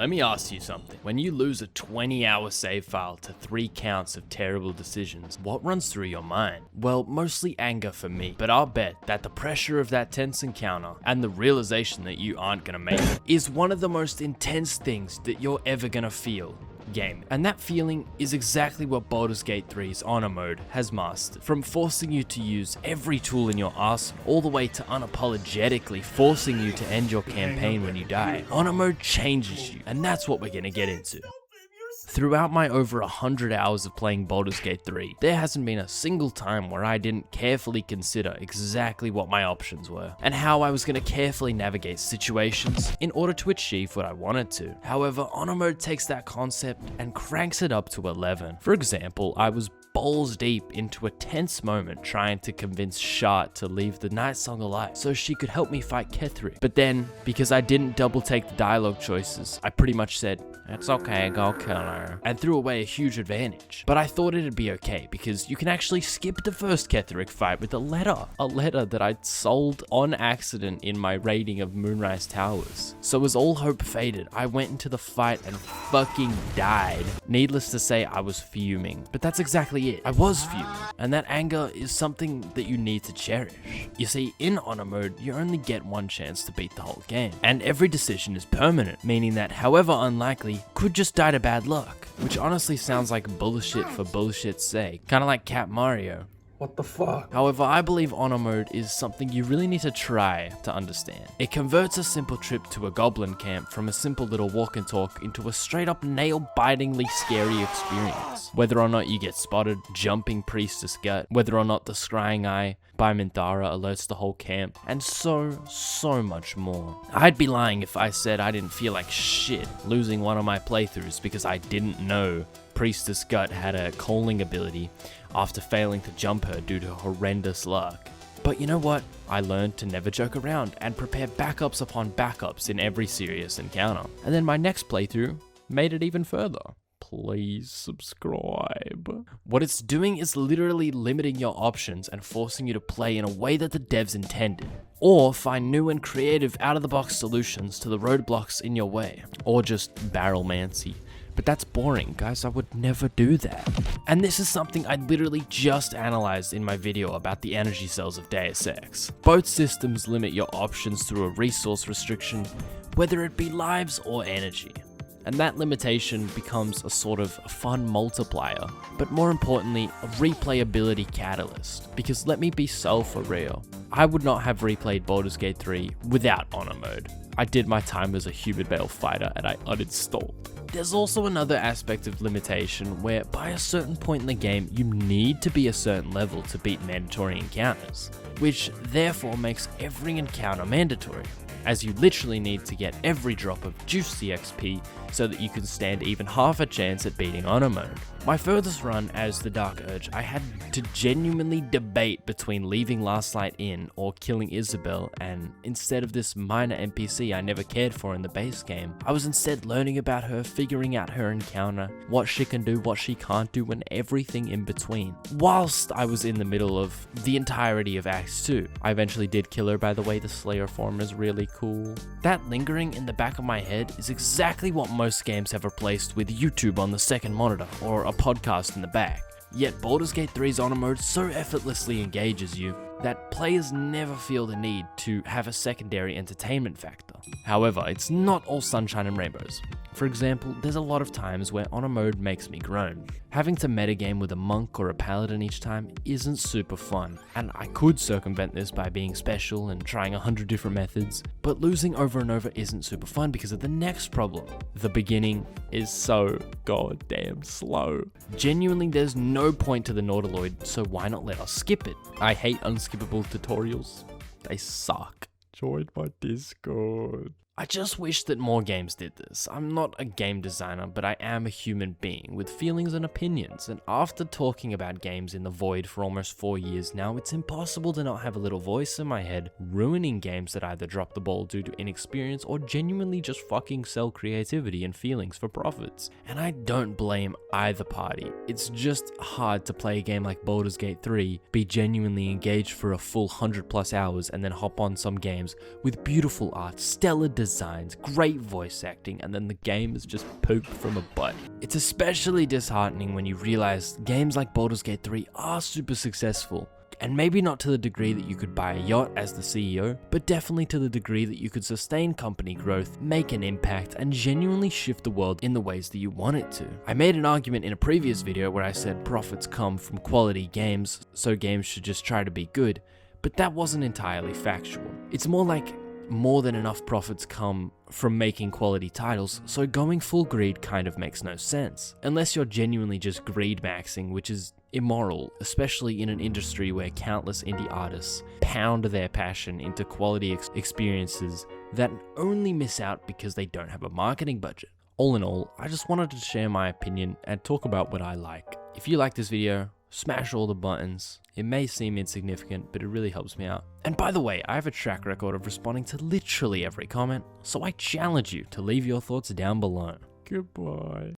Let me ask you something. When you lose a 20-hour save file to 3 counts of terrible decisions, what runs through your mind? Well, mostly anger for me, but I'll bet that the pressure of that tense encounter and the realization that you aren't gonna make it is one of the most intense things that you're ever gonna feel. Game. And that feeling is exactly what Baldur's Gate 3's Honor Mode has mastered. From forcing you to use every tool in your arsenal, all the way to unapologetically forcing you to end your campaign when you die, Honor Mode changes you, and that's what we're gonna get into. Throughout my over 100 hours of playing Baldur's Gate 3, there hasn't been a single time where I didn't carefully consider exactly what my options were, and how I was going to carefully navigate situations in order to achieve what I wanted to. However, Honor Mode takes that concept and cranks it up to 11. For example, I was balls deep into a tense moment trying to convince Shart to leave the Night Song alive so she could help me fight Kethri. But then, because I didn't double take the dialogue choices, I pretty much said, "It's okay, go kill her," and threw away a huge advantage. But I thought it'd be okay because you can actually skip the first Ketheric fight with a letter that I'd sold on accident in my raiding of Moonrise Towers. So as all hope faded, I went into the fight and fucking died. Needless to say, I was fuming, but that's exactly it. I was fuming, and that anger is something that you need to cherish. You see, in Honor Mode, you only get one chance to beat the whole game, and every decision is permanent, meaning that however unlikely, could just die to bad luck, which honestly sounds like bullshit for bullshit's sake, kinda like Cat Mario. What the fuck? However, I believe Honor Mode is something you really need to try to understand. It converts a simple trip to a goblin camp from a simple little walk and talk into a straight up nail-bitingly scary experience. Whether or not you get spotted, jumping Priestess Gut, whether or not the scrying eye by Minthara alerts the whole camp, and so much more. I'd be lying if I said I didn't feel like shit losing one of my playthroughs because I didn't know Priestess Gut had a calling ability after failing to jump her due to horrendous luck. But you know what? I learned to never joke around and prepare backups upon backups in every serious encounter. And then my next playthrough made it even further. Please subscribe. What it's doing is literally limiting your options and forcing you to play in a way that the devs intended. Or find new and creative out-of-the-box solutions to the roadblocks in your way. Or just barrelmancy. But that's boring, guys. I would never do that. And this is something I literally just analyzed in my video about the energy cells of Deus Ex. Both systems limit your options through a resource restriction, whether it be lives or energy. And that limitation becomes a sort of fun multiplier, but more importantly, a replayability catalyst. Because let me be so for real, I would not have replayed Baldur's Gate 3 without Honor Mode. I did my time as a human male fighter and I uninstalled. There's also another aspect of limitation where by a certain point in the game, you need to be a certain level to beat mandatory encounters, which therefore makes every encounter mandatory, as you literally need to get every drop of juicy XP so that you can stand even half a chance at beating Honor Mode. My furthest run as the Dark Urge, I had to genuinely debate between leaving Last Light Inn or killing Isabel, and instead of this minor NPC I never cared for in the base game, I was instead learning about her, figuring out her encounter, what she can do, what she can't do, and everything in between. Whilst I was in the middle of the entirety of Acts 2. I eventually did kill her, by the way. The Slayer form is really cool. That lingering in the back of my head is exactly what most games have replaced with YouTube on the second monitor, or a podcast in the back. Yet Baldur's Gate 3's Honor Mode so effortlessly engages you that players never feel the need to have a secondary entertainment factor. However, it's not all sunshine and rainbows. For example, there's a lot of times where Honor Mode makes me groan. Having to metagame with a monk or a paladin each time isn't super fun, and I could circumvent this by being special and trying 100 different methods, but losing over and over isn't super fun because of the next problem. The beginning is so goddamn slow. Genuinely, there's no point to the Nautiloid, so why not let us skip it? I hate unskippable tutorials. They suck. Join my Discord. I just wish that more games did this. I'm not a game designer, but I am a human being with feelings and opinions, and after talking about games in the void for almost 4 years now, it's impossible to not have a little voice in my head ruining games that either drop the ball due to inexperience or genuinely just fucking sell creativity and feelings for profits. And I don't blame either party. It's just hard to play a game like Baldur's Gate 3, be genuinely engaged for a full 100+ hours, and then hop on some games with beautiful art, stellar design, designs, great voice acting, and then the game is just poop from a butt. It's especially disheartening when you realize games like Baldur's Gate 3 are super successful. And maybe not to the degree that you could buy a yacht as the CEO, but definitely to the degree that you could sustain company growth, make an impact, and genuinely shift the world in the ways that you want it to. I made an argument in a previous video where I said profits come from quality games, so games should just try to be good, but that wasn't entirely factual. It's more like more than enough profits come from making quality titles, so going full greed kind of makes no sense. Unless you're genuinely just greed maxing, which is immoral, especially in an industry where countless indie artists pound their passion into quality experiences that only miss out because they don't have a marketing budget. All in all, I just wanted to share my opinion and talk about what I like. If you like this video, smash all the buttons. It may seem insignificant, but it really helps me out. And by the way, I have a track record of responding to literally every comment, so I challenge you to leave your thoughts down below. Goodbye.